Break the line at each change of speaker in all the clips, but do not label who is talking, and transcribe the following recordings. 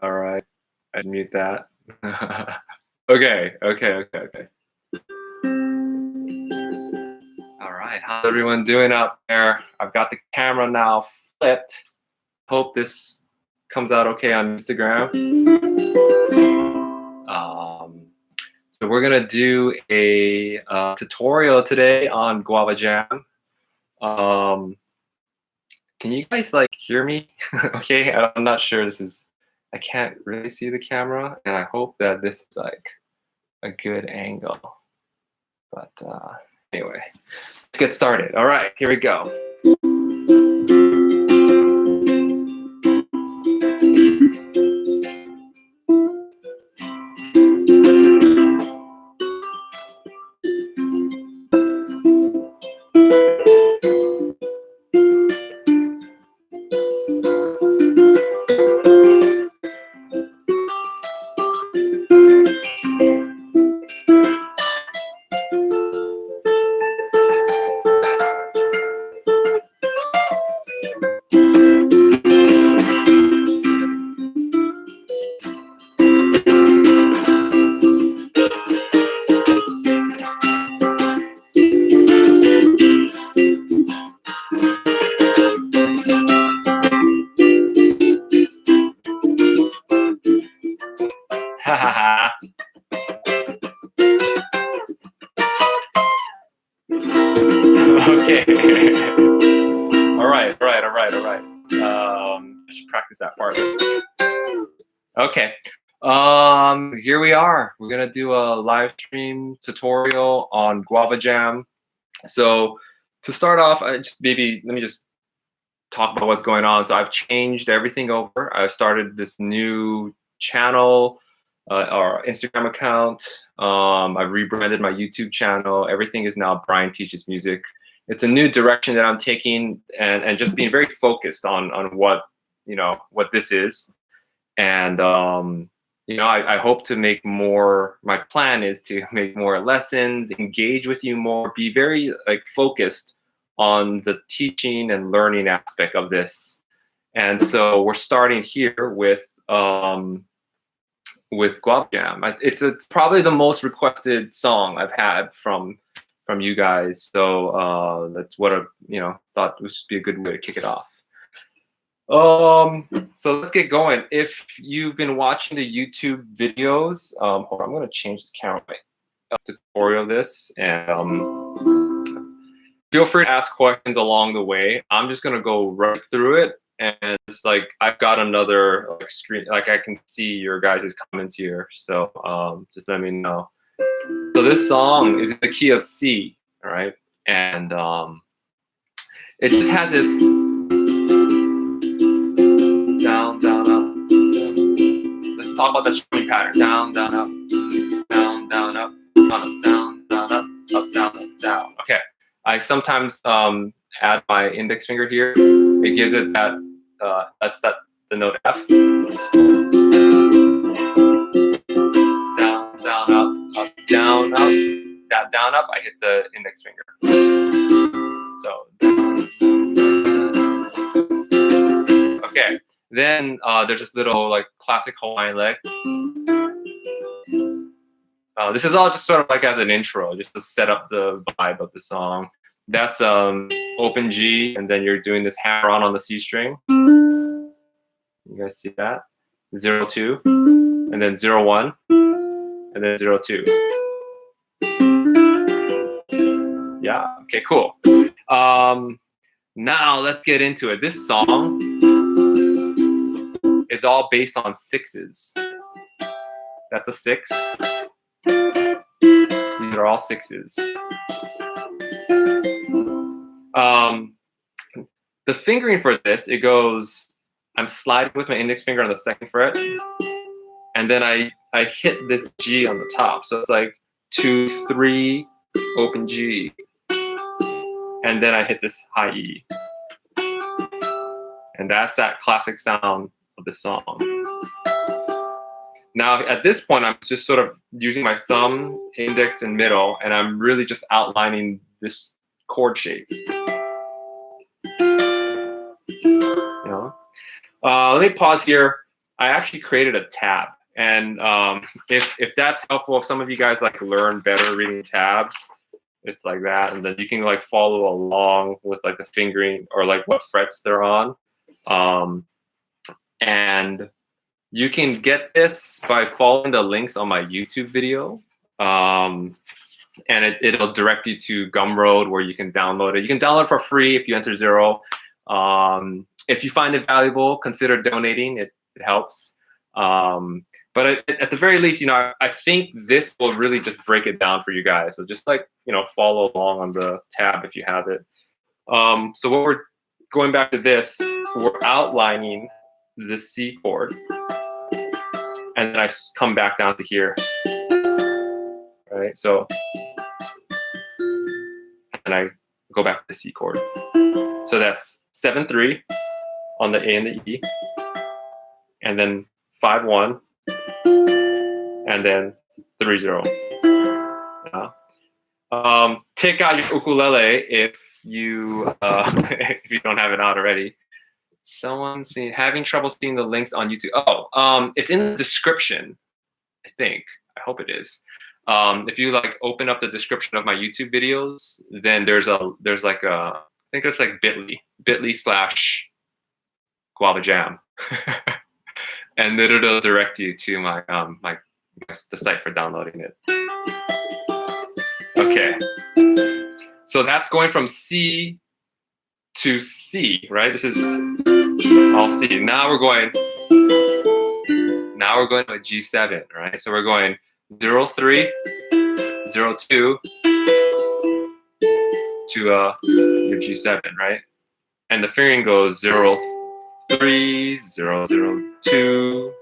All right, I'd mute that. Okay. All right, how's everyone doing out there? I've got the camera now flipped. Hope this comes out okay on Instagram. So we're gonna do a tutorial today on Guava Jam. Can you guys like hear me? Okay, I'm not sure I can't really see the camera, and I hope that this is like a good angle. But anyway, let's get started. All right, here we go. Okay. All right. I should practice that part. Okay. Here we are. We're gonna do a live stream tutorial on Guava Jam. So to start off, let me just talk about what's going on. So I've changed everything over. I've started this new channel, our Instagram account. I've rebranded my YouTube channel. Everything is now Brian Teaches Music. It's a new direction that I'm taking, and just being very focused on what this is. And I hope to make more. My plan is to make more lessons, engage with you more, be very focused on the teaching and learning aspect of this. And so we're starting here with Guava Jam. It's probably the most requested song I've had from you guys. So that's what I thought this would be a good way to kick it off. So let's get going. If you've been watching the YouTube videos, hold on, I'm going to change the camera tutorial this, and feel free to ask questions along the way. I'm just going to go right through it, and it's like I've got another screen, I can see your guys' comments here, so just let me know. So this song is in the key of C, all right, and it just has this down, down, up. Let's talk about the strumming pattern. Down, down, up, down, down, up, down, down, down, up, down, up, down. Okay. I sometimes add my index finger here. It gives it that. That's the note F. Down, down, up, down, up. That down, up. I hit the index finger. So. Okay. Then there's this little classic Hawaiian leg. This is all just sort of as an intro, just to set up the vibe of the song. That's open G, and then you're doing this hammer on the C string. You guys see that? 0, 2, and then 0, 1, and then 0, 2. Yeah. Okay. Cool. Now let's get into it. This song is all based on sixes. That's a 6. These are all 6s. The fingering for this, it goes, I'm sliding with my index finger on the 2nd fret, and then I hit this G on the top. So it's 2, 3, open G, and then I hit this high E. And that's that classic sound of the song. Now, at this point, I'm just sort of using my thumb, index, and middle, and I'm really just outlining this chord shape. Let me pause here. I actually created a tab. And if that's helpful, if some of you guys like learn better reading tabs, it's like that, and then you can like follow along with like the fingering or like what frets they're on. And you can get this by following the links on my YouTube video. And it'll direct you to Gumroad where you can download it. You can download it for free if you enter 0. If you find it valuable, consider donating. It helps. But at the very least, I think this will really just break it down for you guys. So just like, follow along on the tab if you have it. So what we're going back to this, we're outlining the C chord. And then I come back down to here. Right? So, and I go back to the C chord. So that's 7-3 on the A and the E. And then 5-1. And then 3-0. Take out your ukulele if you if you don't have it out already. Someone's having trouble seeing the links on YouTube. Oh, it's in the description, I think. I hope it is. If you like open up the description of my YouTube videos, then there's like I think it's like bit.ly/Guava Jam. And then it'll direct you to my the site for downloading it. Okay, so that's going from C to C, right? This is all C. Now we're going to a G7, right? So we're going 0-3, 0-2 to your G7, right? And the fingering goes 0-3, 0-0-2,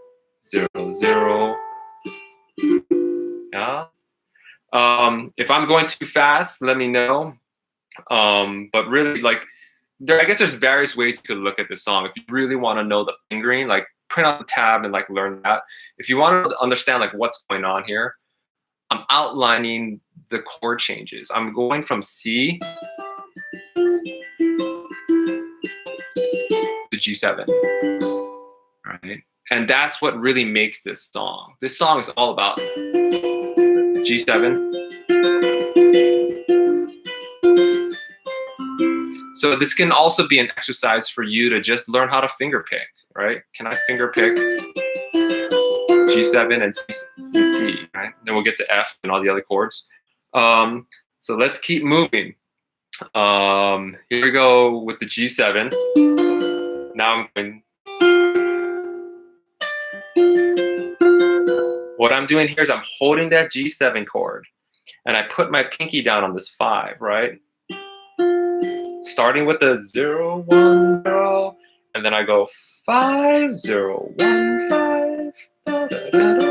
0-0. Yeah. If I'm going too fast, let me know. But really, like, I guess there's various ways you could look at this song. If you really want to know the fingering, like print out the tab and like learn that. If you want to understand like what's going on here, I'm outlining the chord changes. I'm going from C to G7, right? And that's what really makes this song. This song is all about G7. So this can also be an exercise for you to just learn how to finger pick, right? Can I finger pick G7 and C, right? Then we'll get to F and all the other chords. So let's keep moving. Here we go with the G7. Now I'm going. What I'm doing here is I'm holding that G7 chord, and I put my pinky down on this 5, right? Starting with the 0-1-0, and then I go 5-0-1-5. Da, da, da, da.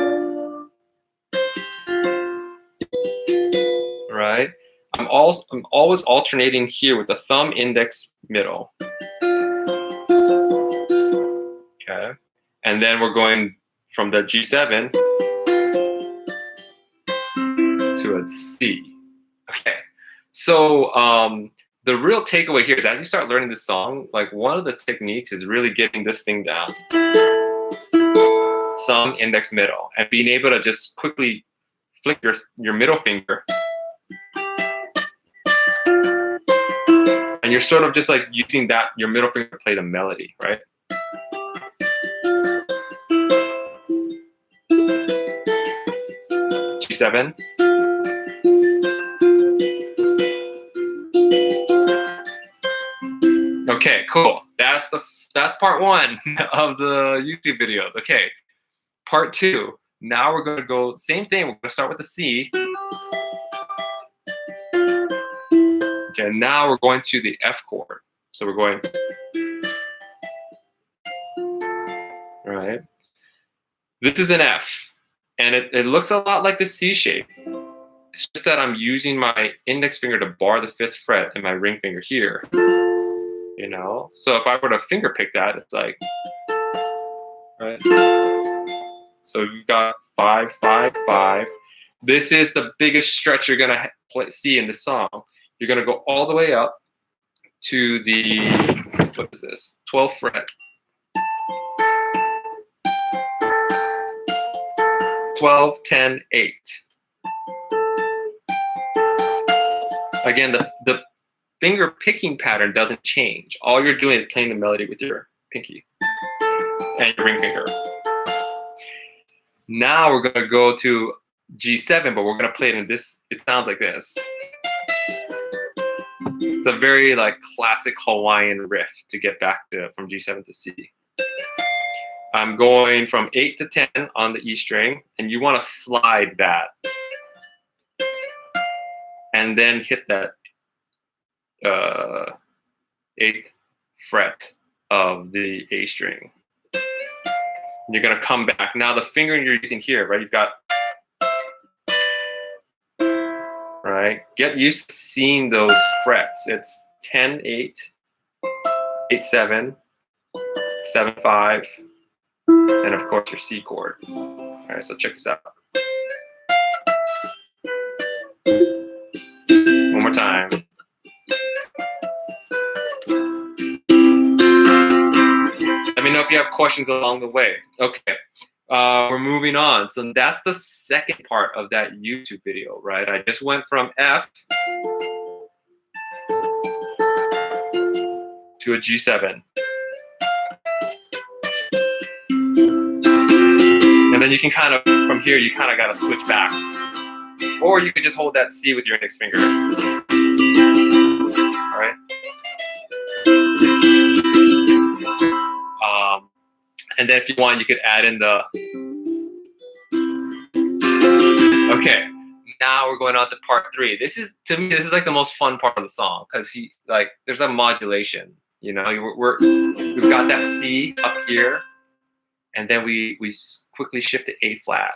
Right? I'm always alternating here with the thumb, index, middle. Okay, and then we're going from the G7 to a C. Okay, so the real takeaway here is as you start learning this song, like one of the techniques is really getting this thing down. Thumb, index, middle, and being able to just quickly flick your middle finger. And you're sort of just like using your middle finger to play the melody, right? G7. Okay, cool. That's part 1 of the YouTube videos. Okay, part 2. Now we're going to go same thing. We're going to start with the C. Okay, now we're going to the F chord. So we're going. All right. This is an F, and it looks a lot like the C shape. It's just that I'm using my index finger to bar the 5th fret and my ring finger here. So if I were to finger pick that, it's like, right? So we've got 5, 5, 5. This is the biggest stretch you're gonna see in the song. You're gonna go all the way up to the, what is this, 12th fret. 12, 10, 8. Again, the finger picking pattern doesn't change. All you're doing is playing the melody with your pinky and your ring finger. Now we're gonna go to G7, but we're gonna play it in this, it sounds like this. It's a very like classic Hawaiian riff to get back to from G7 to C. I'm going from 8 to 10 on the E string, and you wanna slide that. And then hit that 8th fret of the A string. You're gonna come back. Now the finger you're using here, right? You've got, right? Get used to seeing those frets. It's 10, 8, 8, 7, 7, 5, and of course your C chord. All right, so check this out. One more time. Let me know if you have questions along the way. Okay, we're moving on. So that's the second part of that YouTube video, right? I just went from F to a G7. And then you can kind of, from here, you kind of got to switch back. Or you could just hold that C with your index finger. All right. And then if you want, you could add in the. Okay, now we're going on to part 3. This is, to me, this is like the most fun part of the song because there's a modulation. You know, we've got that C up here, and then we quickly shift to A flat.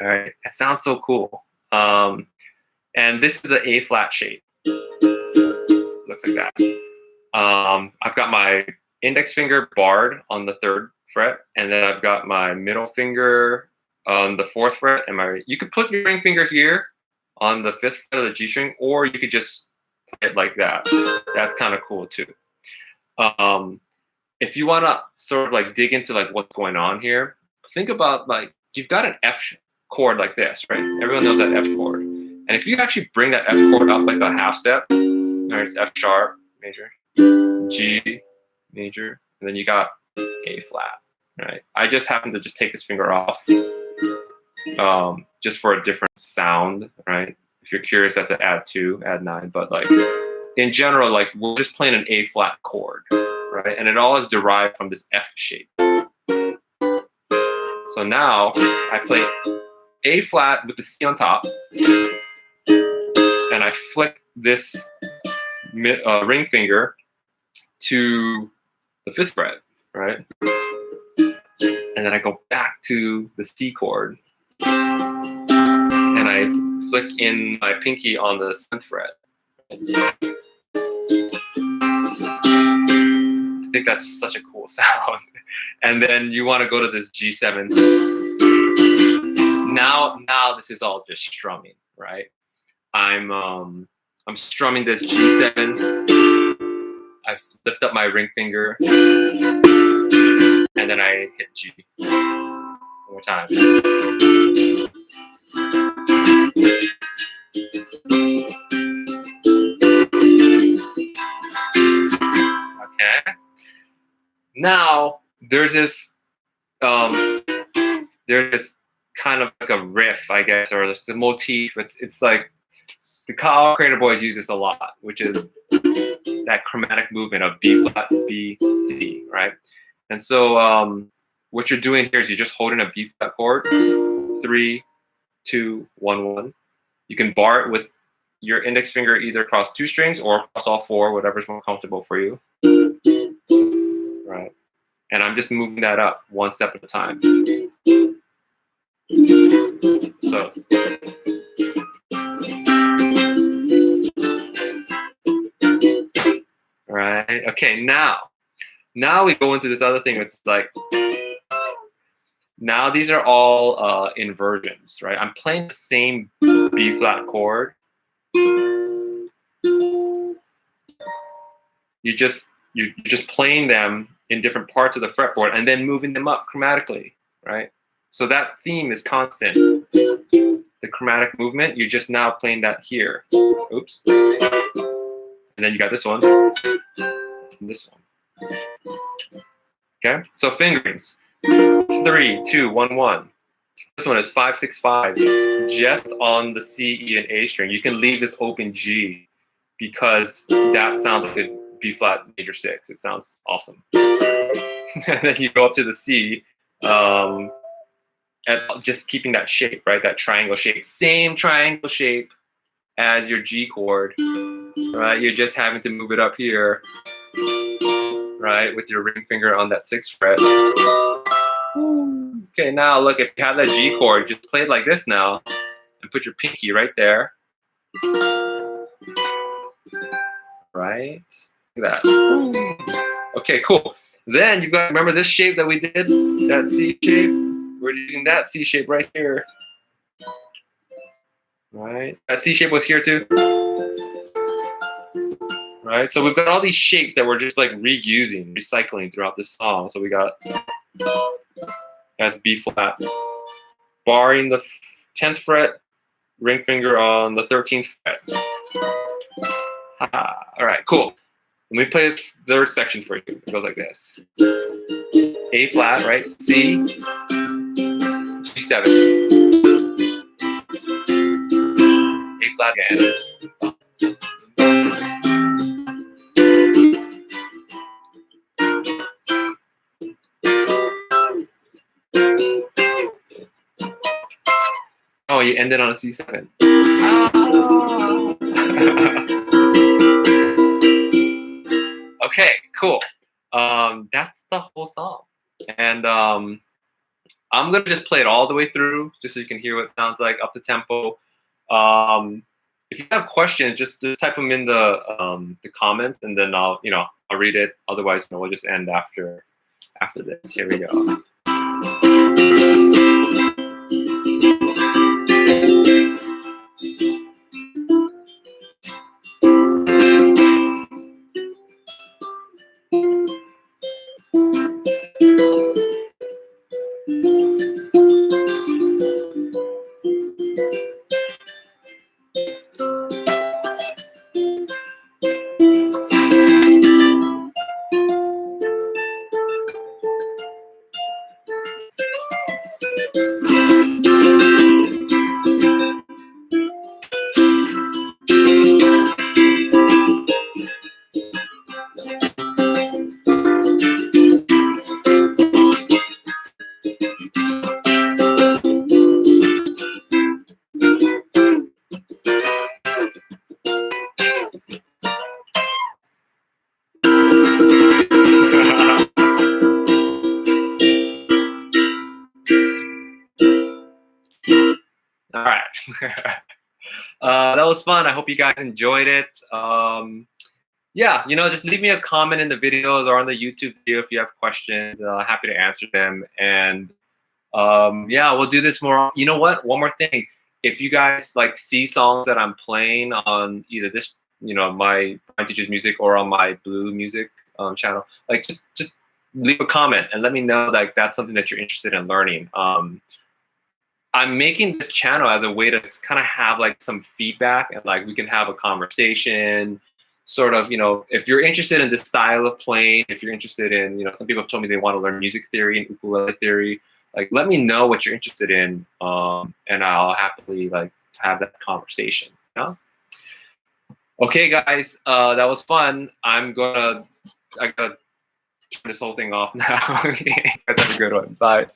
All right, it sounds so cool. And this is the A flat shape. Looks like that. I've got my index finger barred on the 3rd fret, and then I've got my middle finger on the 4th fret, and you could put your ring finger here on the 5th fret of the G string, or you could just play it like that. That's kind of cool too. If you want to sort of like dig into like what's going on here, think about like you've got an F chord like this, right? Everyone knows that F chord. And if you actually bring that F chord up like a half step, right, it's F sharp, major, G, major, and then you got A flat, right? I just happen to just take this finger off just for a different sound, right? If you're curious, that's an add 2, add 9, but like in general, like we're just playing an A flat chord, right? And it all is derived from this F shape. So now I play A flat with the C on top, and I flick this ring finger to the 5th fret, right? And then I go back to the C chord, and I flick in my pinky on the 7th fret. I think that's such a cool sound. And then you want to go to this G7. Now this is all just strumming, right? I'm strumming this G7. I lift up my ring finger, and then I hit G. One more time. Okay. Now there's this kind of like a riff, I guess, or it's a motif. It's like the Kyle Creator Boys use this a lot, which is that chromatic movement of B flat, B, C, right? And so what you're doing here is you're just holding a B flat chord, 3, 2, 1, 1. You can bar it with your index finger either across 2 strings or across all 4, whatever's more comfortable for you. Right. And I'm just moving that up one step at a time. So. Right. Okay. Now we go into this other thing. It's like now these are all inversions, right? I'm playing the same B flat chord. You're just playing them in different parts of the fretboard and then moving them up chromatically, right? So that theme is constant. The chromatic movement, you're just now playing that here. Oops. And then you got this one. And this one. Okay, so fingerings. 3, 2, 1, 1. This one is 5, 6, 5. Just on the C, E, and A string. You can leave this open G because that sounds like a B flat major 6. It sounds awesome. And then you go up to the C, and just keeping that shape, right? That triangle shape. Same triangle shape as your G chord, right? You're just having to move it up here, right? With your ring finger on that 6th fret. Okay, now look, if you have that G chord, just play it like this now, and put your pinky right there. Right? Look at that. Okay, cool. Then you've got, remember this shape that we did? That C shape? We're using that C shape right here. Right? That C shape was here too. Right? So we've got all these shapes that we're just like reusing, recycling throughout this song. So we got, that's B flat. Barring the 10th fret, ring finger on the 13th fret. All right, cool. Let me play this third section for you. It goes like this. A flat, right? C, G7. A flat again. Oh, you ended on a C7. Oh. Okay, cool. That's the whole song. And I'm gonna just play it all the way through, just so you can hear what it sounds like up the tempo. If you have questions, just type them in the comments, and then I'll read it. Otherwise, we'll just end after this. Here we go. All right. That was fun. I hope you guys enjoyed it. Yeah, just leave me a comment in the videos or on the YouTube video if you have questions. Happy to answer them. And yeah, we'll do this more. You know what? One more thing. If you guys like see songs that I'm playing on either this, my Teacher's Music or on my Blue Music channel, like just leave a comment and let me know like that's something that you're interested in learning. I'm making this channel as a way to kind of have like some feedback and like we can have a conversation. Sort of, if you're interested in this style of playing, if you're interested in, some people have told me they want to learn music theory and ukulele theory, like let me know what you're interested in, and I'll happily like have that conversation. Okay, guys, that was fun. I gotta turn this whole thing off now. Okay, guys, have a good one. Bye.